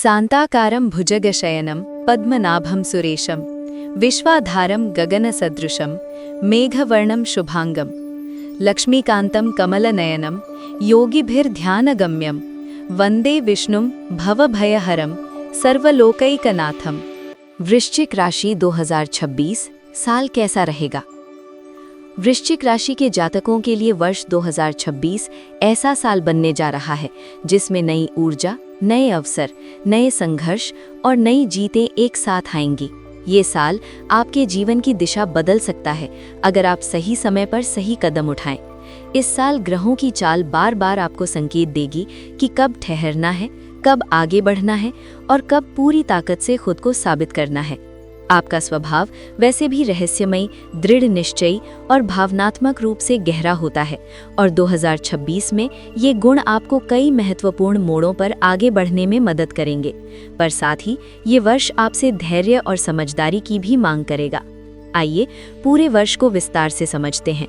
शान्ताकारं भुजगशयनं पद्मनाभं सुरेशं विश्वाधारं गगनसदृशं मेघवर्णं शुभांगं लक्ष्मीकान्तं कमलनयनं योगिभिर्ध्यानगम्यं वन्दे विष्णुं भवभयहरं सर्वलोकैकनाथम। वृश्चिक राशि 2026 साल कैसा रहेगा? वृश्चिक राशि के जातकों के लिए वर्ष 2026 ऐसा साल बनने जा रहा है जिसमें नई ऊर्जा, नए अवसर, नए संघर्ष और नई जीतें एक साथ आएंगी। ये साल आपके जीवन की दिशा बदल सकता है अगर आप सही समय पर सही कदम उठाएं। इस साल ग्रहों की चाल बार बार आपको संकेत देगी कि कब ठहरना है, कब आगे बढ़ना है और कब पूरी ताकत से खुद को साबित करना है। आपका स्वभाव वैसे भी रहस्यमयी, दृढ़ निश्चयी और भावनात्मक रूप से गहरा होता है और 2026 में ये गुण आपको कई महत्वपूर्ण मोड़ों पर आगे बढ़ने में मदद करेंगे। पर साथ ही ये वर्ष आपसे धैर्य और समझदारी की भी मांग करेगा। आइए पूरे वर्ष को विस्तार से समझते हैं।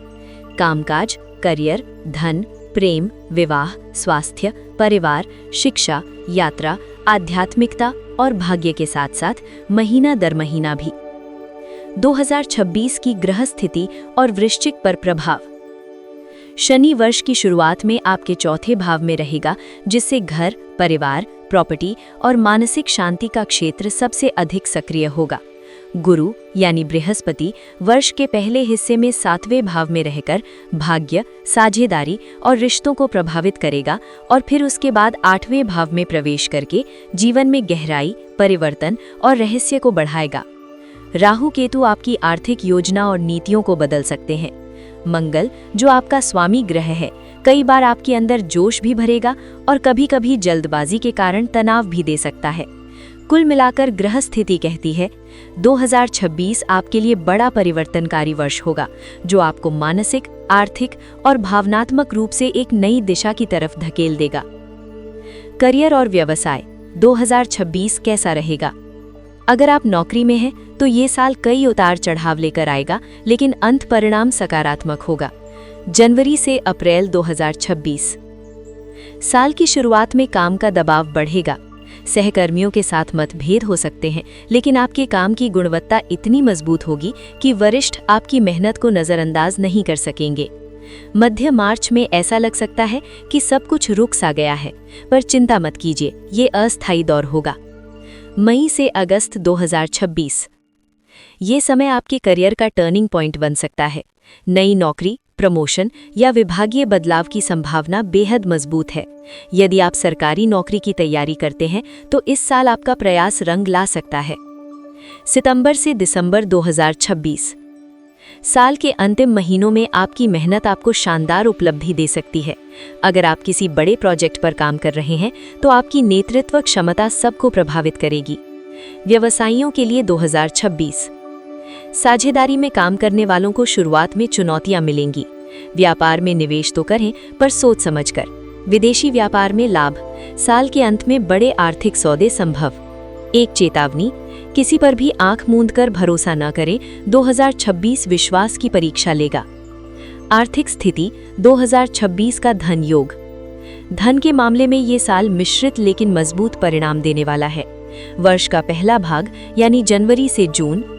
कामकाज, करियर, धन, प्रेम, विवाह, स्वास्थ्य, परिवार, शिक्षा, यात्रा, आध्यात्मिकता और भाग्य के साथ साथ महीना दर महीना भी 2026 की ग्रह स्थिति और वृश्चिक पर प्रभाव। शनि वर्ष की शुरुआत में आपके चौथे भाव में रहेगा, जिससे घर, परिवार, प्रॉपर्टी और मानसिक शांति का क्षेत्र सबसे अधिक सक्रिय होगा। गुरु यानी बृहस्पति वर्ष के पहले हिस्से में 7वें भाव में रहकर भाग्य, साझेदारी और रिश्तों को प्रभावित करेगा और फिर उसके बाद 8वें भाव में प्रवेश करके जीवन में गहराई, परिवर्तन और रहस्य को बढ़ाएगा। राहु केतु आपकी आर्थिक योजना और नीतियों को बदल सकते हैं। मंगल, जो आपका स्वामी ग्रह है, कई बार आपके अंदर जोश भी भरेगा और कभी-कभी जल्दबाजी के कारण तनाव भी दे सकता है। कुल मिलाकर ग्रह स्थिति कहती है 2026 आपके लिए बड़ा परिवर्तनकारी वर्ष होगा, जो आपको मानसिक, आर्थिक और भावनात्मक रूप से एक नई दिशा की तरफ धकेल देगा। करियर और व्यवसाय 2026 कैसा रहेगा? अगर आप नौकरी में हैं तो ये साल कई उतार चढ़ाव लेकर आएगा, लेकिन अंत परिणाम सकारात्मक होगा। जनवरी से अप्रैल 2026 साल की शुरुआत में काम का दबाव बढ़ेगा। सहकर्मियों के साथ मतभेद हो सकते हैं, लेकिन आपके काम की गुणवत्ता इतनी मजबूत होगी कि वरिष्ठ आपकी मेहनत को नजरअंदाज नहीं कर सकेंगे। मध्य मार्च में ऐसा लग सकता है कि सब कुछ रुक सा गया है, पर चिंता मत कीजिए, ये अस्थायी दौर होगा। मई से अगस्त 2026 ये समय आपके करियर का टर्निंग पॉइंट बन सकता है। नई नौकरी, प्रमोशन या विभागीय बदलाव की संभावना बेहद मजबूत है। यदि आप सरकारी नौकरी की तैयारी करते हैं तो इस साल आपका प्रयास रंग ला सकता है। सितंबर से दिसंबर 2026 साल के अंतिम महीनों में आपकी मेहनत आपको शानदार उपलब्धि दे सकती है। अगर आप किसी बड़े प्रोजेक्ट पर काम कर रहे हैं तो आपकी नेतृत्व क्षमता सबको प्रभावित करेगी। व्यवसायियों के लिए 2026 साझेदारी में काम करने वालों को शुरुआत में चुनौतियां मिलेंगी। व्यापार में निवेश तो करें, पर सोच समझकर। विदेशी व्यापार में लाभ, साल के अंत में बड़े आर्थिक सौदे संभव। एक चेतावनी, किसी पर भी आंख मूंदकर भरोसा न करें, 2026 विश्वास की परीक्षा लेगा। आर्थिक स्थिति 2026 का धन योग। धन के मामले में ये साल मिश्रित लेकिन मजबूत परिणाम देने वाला है। वर्ष का पहला भाग यानी जनवरी से जून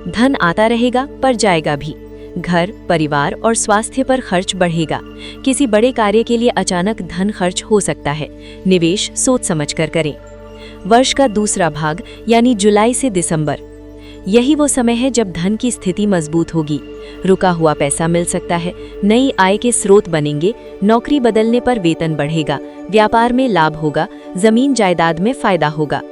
धन आता रहेगा, पर जाएगा भी। घर, परिवार और स्वास्थ्य पर खर्च बढ़ेगा। किसी बड़े कार्य के लिए अचानक धन खर्च हो सकता है। निवेश सोच समझकर करें। वर्ष का दूसरा भाग यानी जुलाई से दिसंबर यही वो समय है जब धन की स्थिति मजबूत होगी। रुका हुआ पैसा मिल सकता है, नई आय के स्रोत बनेंगे, नौकरी बदलने पर वेतन बढ़ेगा, व्यापार में लाभ होगा, जमीन जायदाद में फायदा होगा।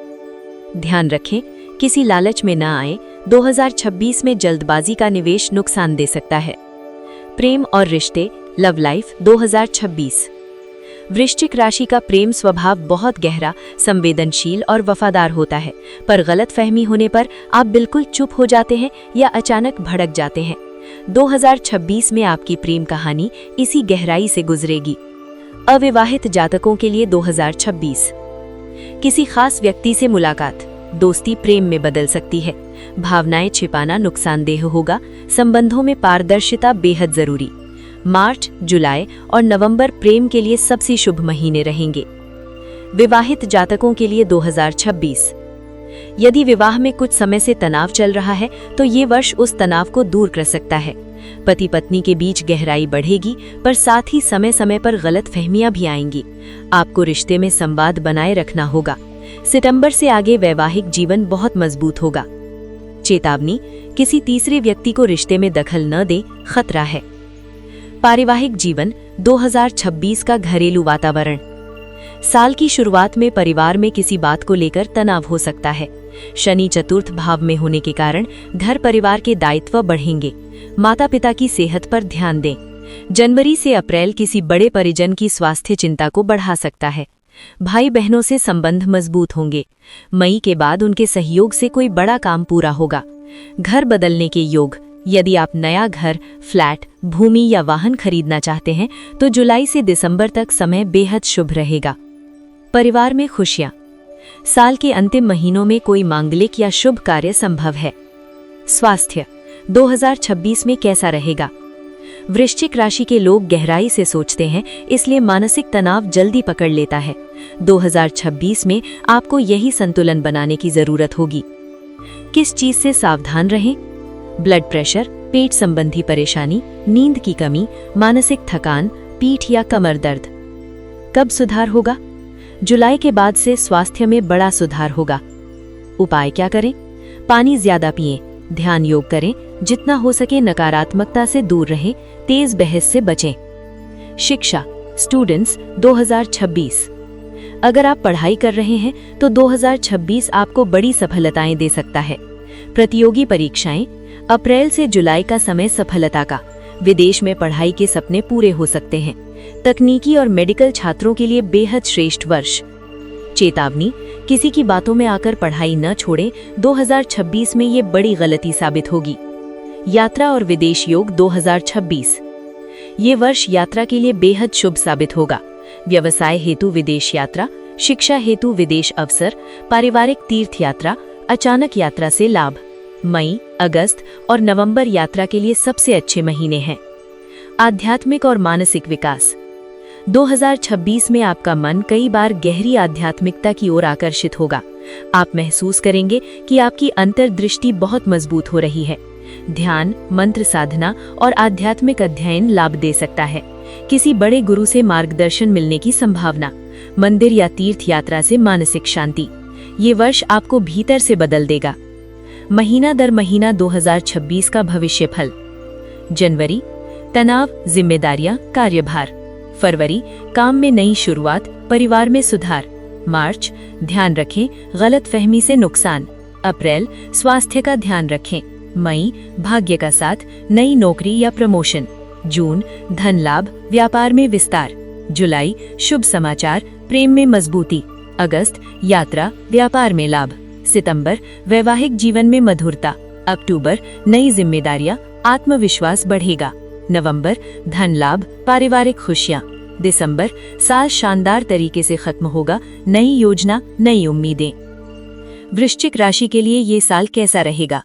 ध्यान रखें, किसी लालच में न आए। 2026 में जल्दबाजी का निवेश नुकसान दे सकता है। प्रेम और रिश्ते, लव लाइफ 2026 वृश्चिक राशि का प्रेम स्वभाव बहुत गहरा, संवेदनशील और वफादार होता है, पर गलतफहमी होने पर आप बिल्कुल चुप हो जाते हैं या अचानक भड़क जाते हैं। 2026 में आपकी प्रेम कहानी इसी गहराई से गुजरेगी। अविवाहित जातकों के लिए 2026 किसी खास व्यक्ति से मुलाकात, दोस्ती प्रेम में बदल सकती है। भावनाएं छिपाना नुकसानदेह होगा। संबंधों में पारदर्शिता बेहद जरूरी। मार्च, जुलाई और नवंबर प्रेम के लिए सबसे शुभ महीने रहेंगे। विवाहित जातकों के लिए 2026। यदि विवाह में कुछ समय से तनाव चल रहा है तो ये वर्ष उस तनाव को दूर कर सकता है। पति पत्नी के बीच गहराई बढ़ेगी, पर साथ ही समय समय पर गलतफहमियां भी आएंगी। आपको रिश्ते में संवाद बनाए रखना होगा। सितंबर से आगे वैवाहिक जीवन बहुत मजबूत होगा। चेतावनी, किसी तीसरे व्यक्ति को रिश्ते में दखल न दे, खतरा है। पारिवारिक जीवन 2026 का घरेलू वातावरण। साल की शुरुआत में परिवार में किसी बात को लेकर तनाव हो सकता है। शनि चतुर्थ भाव में होने के कारण घर परिवार के दायित्व बढ़ेंगे। माता पिता की सेहत पर ध्यान दें। जनवरी से अप्रैल किसी बड़े परिजन की स्वास्थ्य चिंता को बढ़ा सकता है। भाई बहनों से संबंध मजबूत होंगे। मई के बाद उनके सहयोग से कोई बड़ा काम पूरा होगा। घर बदलने के योग। यदि आप नया घर, फ्लैट, भूमि या वाहन खरीदना चाहते हैं तो जुलाई से दिसंबर तक समय बेहद शुभ रहेगा। परिवार में खुशियां। साल के अंतिम महीनों में कोई मांगलिक या शुभ कार्य संभव है। स्वास्थ्य 2026 में कैसा रहेगा? वृश्चिक राशि के लोग गहराई से सोचते हैं, इसलिए मानसिक तनाव जल्दी पकड़ लेता है। 2026 में आपको यही संतुलन बनाने की जरूरत होगी। किस चीज से सावधान रहें? ब्लड प्रेशर, पेट संबंधी परेशानी, नींद की कमी, मानसिक थकान, पीठ या कमर दर्द। कब सुधार होगा? जुलाई के बाद से स्वास्थ्य में बड़ा सुधार होगा। उपाय क्या करें? पानी ज्यादा पिएं, ध्यान योग करें, जितना हो सके नकारात्मकता से दूर रहें, तेज बहस से बचें। शिक्षा स्टूडेंट्स 2026। अगर आप पढ़ाई कर रहे हैं तो 2026 आपको बड़ी सफलताएं दे सकता है। प्रतियोगी परीक्षाएं, अप्रैल से जुलाई का समय सफलता का। विदेश में पढ़ाई के सपने पूरे हो सकते हैं। तकनीकी और मेडिकल छात्रों के लिए बेहद श्रेष्ठ वर्ष। चेतावनी, किसी की बातों में आकर पढ़ाई न छोड़ें, 2026 में ये बड़ी गलती साबित होगी। यात्रा और विदेश योग 2026। ये वर्ष यात्रा के लिए बेहद शुभ साबित होगा। व्यवसाय हेतु विदेश यात्रा, शिक्षा हेतु विदेश अवसर, पारिवारिक तीर्थ यात्रा, अचानक यात्रा से लाभ। मई, अगस्त और नवंबर यात्रा के लिए सबसे अच्छे महीने हैं। आध्यात्मिक और मानसिक विकास 2026 में आपका मन कई बार गहरी आध्यात्मिकता की ओर आकर्षित होगा। आप महसूस करेंगे कि आपकी अंतर्दृष्टि बहुत मजबूत हो रही है। ध्यान, मंत्र साधना और आध्यात्मिक अध्ययन लाभ दे सकता है। किसी बड़े गुरु से मार्गदर्शन मिलने की संभावना। मंदिर या तीर्थ यात्रा से मानसिक शांति। ये वर्ष आपको भीतर से बदल देगा। महीना दर महीना 2026 का भविष्य फल। जनवरी, तनाव, जिम्मेदारियां, कार्यभार। फरवरी, काम में नई शुरुआत, परिवार में सुधार। मार्च, ध्यान रखें, गलतफहमी से नुकसान। अप्रैल, स्वास्थ्य का ध्यान रखें। मई, भाग्य का साथ, नई नौकरी या प्रमोशन। जून, धन लाभ, व्यापार में विस्तार। जुलाई, शुभ समाचार, प्रेम में मजबूती। अगस्त, यात्रा, व्यापार में लाभ। सितंबर, वैवाहिक जीवन में मधुरता। अक्टूबर, नई जिम्मेदारियां, आत्मविश्वास बढ़ेगा। नवंबर, धन लाभ, पारिवारिक खुशियां। दिसंबर, साल शानदार तरीके से खत्म होगा, नई योजना, नई उम्मीदें। वृश्चिक राशि के लिए ये साल कैसा रहेगा?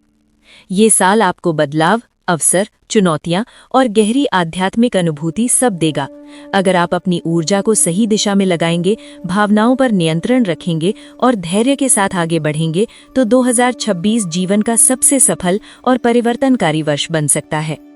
ये साल आपको बदलाव, अवसर, चुनौतियां और गहरी आध्यात्मिक अनुभूति सब देगा। अगर आप अपनी ऊर्जा को सही दिशा में लगाएंगे, भावनाओं पर नियंत्रण रखेंगे और धैर्य के साथ आगे बढ़ेंगे तो 2026 जीवन का सबसे सफल और परिवर्तनकारी वर्ष बन सकता है।